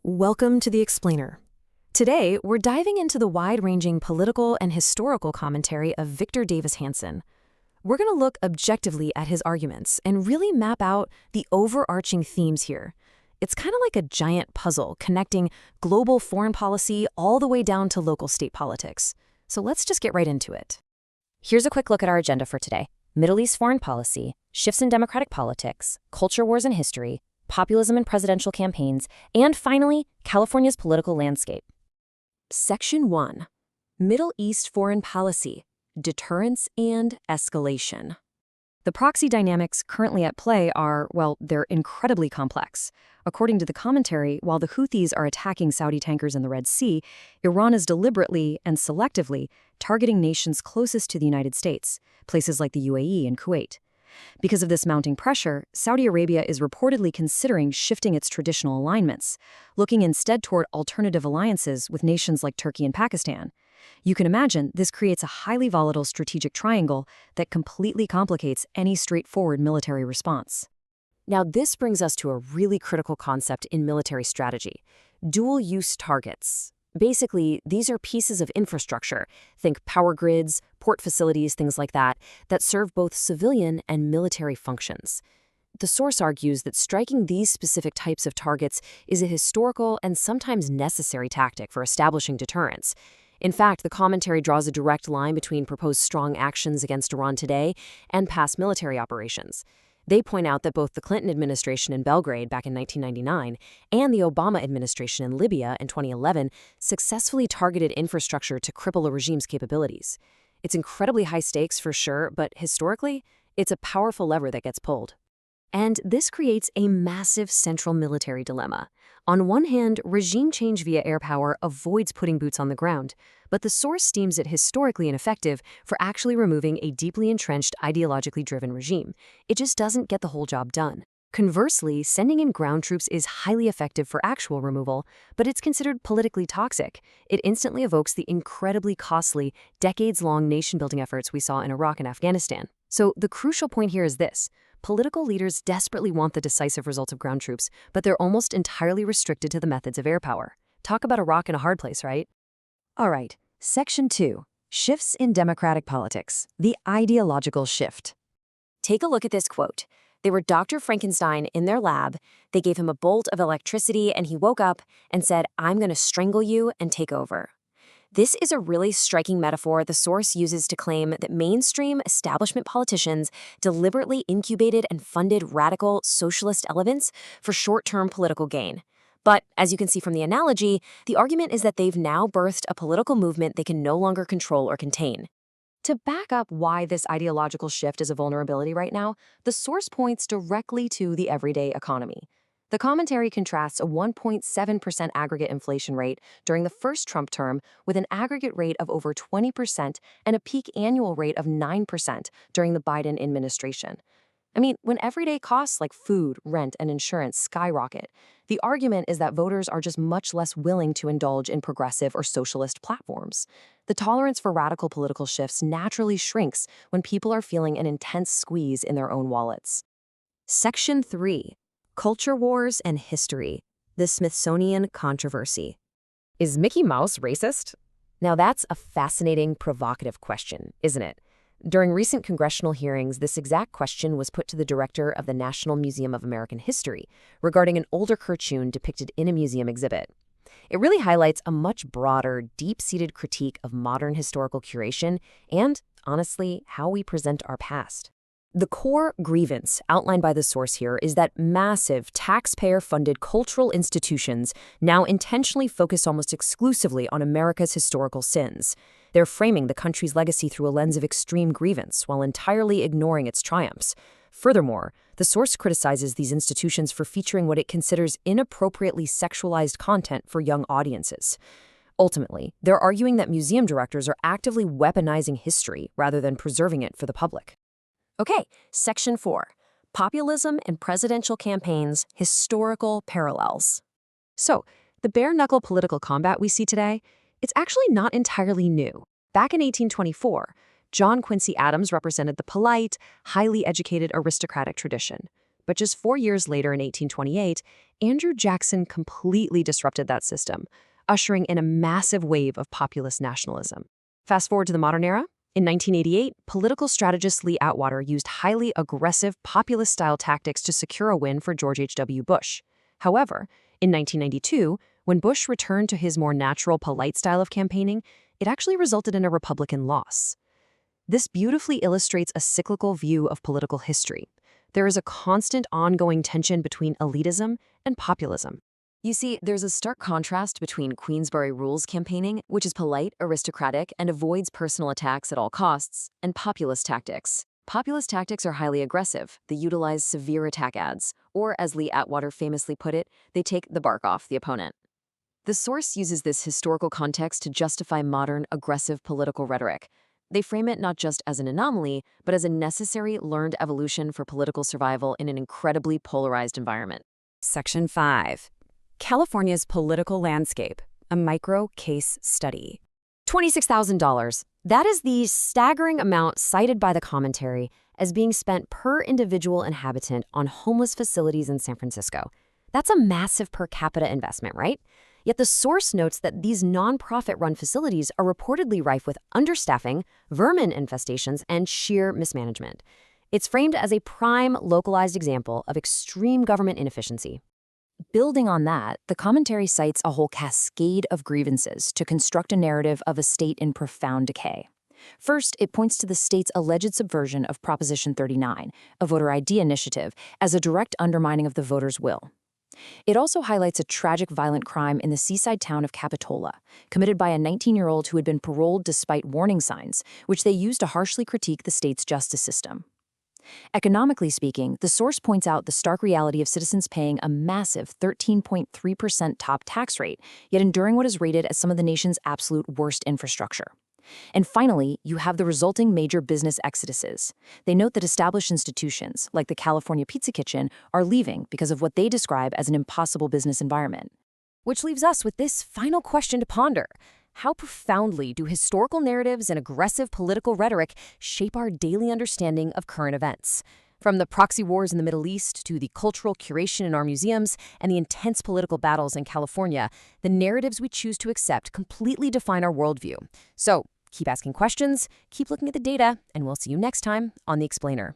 Welcome to The Explainer. Today, we're diving into the wide-ranging political and historical commentary of Victor Davis Hanson. We're going to look objectively at his arguments and really map out the overarching themes here. It's kind of like a giant puzzle connecting global foreign policy all the way down to local state politics. So let's just get right into it. Here's a quick look at our agenda for today. Middle East foreign policy, shifts in democratic politics, culture wars and history, populism and presidential campaigns, and finally, California's political landscape. Section 1. Middle East foreign policy, deterrence and escalation. The proxy dynamics currently at play are, well, they're incredibly complex. According to the commentary, while the Houthis are attacking Saudi tankers in the Red Sea, Iran is deliberately and selectively targeting nations closest to the United States, places like the UAE and Kuwait. Because of this mounting pressure, Saudi Arabia is reportedly considering shifting its traditional alignments, looking instead toward alternative alliances with nations like Turkey and Pakistan. You can imagine this creates a highly volatile strategic triangle that completely complicates any straightforward military response. Now, this brings us to a really critical concept in military strategy: dual-use targets. Basically, these are pieces of infrastructure, think power grids, port facilities, things like that serve both civilian and military functions. The source argues that striking these specific types of targets is a historical and sometimes necessary tactic for establishing deterrence. In fact, the commentary draws a direct line between proposed strong actions against Iran today and past military operations. They point out that both the Clinton administration in Belgrade back in 1999 and the Obama administration in Libya in 2011 successfully targeted infrastructure to cripple a regime's capabilities. It's incredibly high stakes for sure, but historically, it's a powerful lever that gets pulled. And this creates a massive central military dilemma. On one hand, regime change via air power avoids putting boots on the ground, but the source deems it historically ineffective for actually removing a deeply entrenched, ideologically driven regime. It just doesn't get the whole job done. Conversely, sending in ground troops is highly effective for actual removal, but it's considered politically toxic. It instantly evokes the incredibly costly, decades-long nation-building efforts we saw in Iraq and Afghanistan. So the crucial point here is this: political leaders desperately want the decisive results of ground troops, but they're almost entirely restricted to the methods of air power. Talk about a rock in a hard place, right? All right, Section 2. Shifts in democratic politics. The ideological shift. Take a look at this quote. They were Dr. Frankenstein in their lab. They gave him a bolt of electricity, and he woke up and said, "I'm going to strangle you and take over." This is a really striking metaphor the source uses to claim that mainstream establishment politicians deliberately incubated and funded radical socialist elements for short-term political gain. But, as you can see from the analogy, the argument is that they've now birthed a political movement they can no longer control or contain. To back up why this ideological shift is a vulnerability right now, the source points directly to the everyday economy. The commentary contrasts a 1.7% aggregate inflation rate during the first Trump term with an aggregate rate of over 20% and a peak annual rate of 9% during the Biden administration. I mean, when everyday costs like food, rent, and insurance skyrocket, the argument is that voters are just much less willing to indulge in progressive or socialist platforms. The tolerance for radical political shifts naturally shrinks when people are feeling an intense squeeze in their own wallets. Section 3. Culture Wars and History, the Smithsonian Controversy. Is Mickey Mouse racist? Now that's a fascinating, provocative question, isn't it? During recent congressional hearings, this exact question was put to the director of the National Museum of American History regarding an older cartoon depicted in a museum exhibit. It really highlights a much broader, deep-seated critique of modern historical curation and, honestly, how we present our past. The core grievance outlined by the source here is that massive, taxpayer-funded cultural institutions now intentionally focus almost exclusively on America's historical sins. They're framing the country's legacy through a lens of extreme grievance while entirely ignoring its triumphs. Furthermore, the source criticizes these institutions for featuring what it considers inappropriately sexualized content for young audiences. Ultimately, they're arguing that museum directors are actively weaponizing history rather than preserving it for the public. Okay, Section 4. Populism and presidential campaigns, historical parallels. So, the bare-knuckle political combat we see today, it's actually not entirely new. Back in 1824, John Quincy Adams represented the polite, highly educated aristocratic tradition. But just 4 years later in 1828, Andrew Jackson completely disrupted that system, ushering in a massive wave of populist nationalism. Fast forward to the modern era. In 1988, political strategist Lee Atwater used highly aggressive populist-style tactics to secure a win for George H.W. Bush. However, in 1992, when Bush returned to his more natural, polite style of campaigning, it actually resulted in a Republican loss. This beautifully illustrates a cyclical view of political history. There is a constant ongoing tension between elitism and populism. You see, there's a stark contrast between Queensberry rules campaigning, which is polite, aristocratic, and avoids personal attacks at all costs, and populist tactics. Populist tactics are highly aggressive. They utilize severe attack ads, or as Lee Atwater famously put it, they take the bark off the opponent. The source uses this historical context to justify modern, aggressive political rhetoric. They frame it not just as an anomaly, but as a necessary learned evolution for political survival in an incredibly polarized environment. Section 5. California's Political Landscape, a Micro-Case Study. $26,000. That is the staggering amount cited by the commentary as being spent per individual inhabitant on homeless facilities in San Francisco. That's a massive per capita investment, right? Yet the source notes that these nonprofit-run facilities are reportedly rife with understaffing, vermin infestations, and sheer mismanagement. It's framed as a prime, localized example of extreme government inefficiency. Building on that, the commentary cites a whole cascade of grievances to construct a narrative of a state in profound decay. First, it points to the state's alleged subversion of Proposition 39, a voter ID initiative, as a direct undermining of the voters' will. It also highlights a tragic violent crime in the seaside town of Capitola, committed by a 19-year-old who had been paroled despite warning signs, which they used to harshly critique the state's justice system. Economically speaking, the source points out the stark reality of citizens paying a massive 13.3% top tax rate, yet enduring what is rated as some of the nation's absolute worst infrastructure. And finally, you have the resulting major business exoduses. They note that established institutions, like the California Pizza Kitchen, are leaving because of what they describe as an impossible business environment. Which leaves us with this final question to ponder. How profoundly do historical narratives and aggressive political rhetoric shape our daily understanding of current events? From the proxy wars in the Middle East to the cultural curation in our museums and the intense political battles in California, the narratives we choose to accept completely define our worldview. So, keep asking questions, keep looking at the data, and we'll see you next time on The Explainer.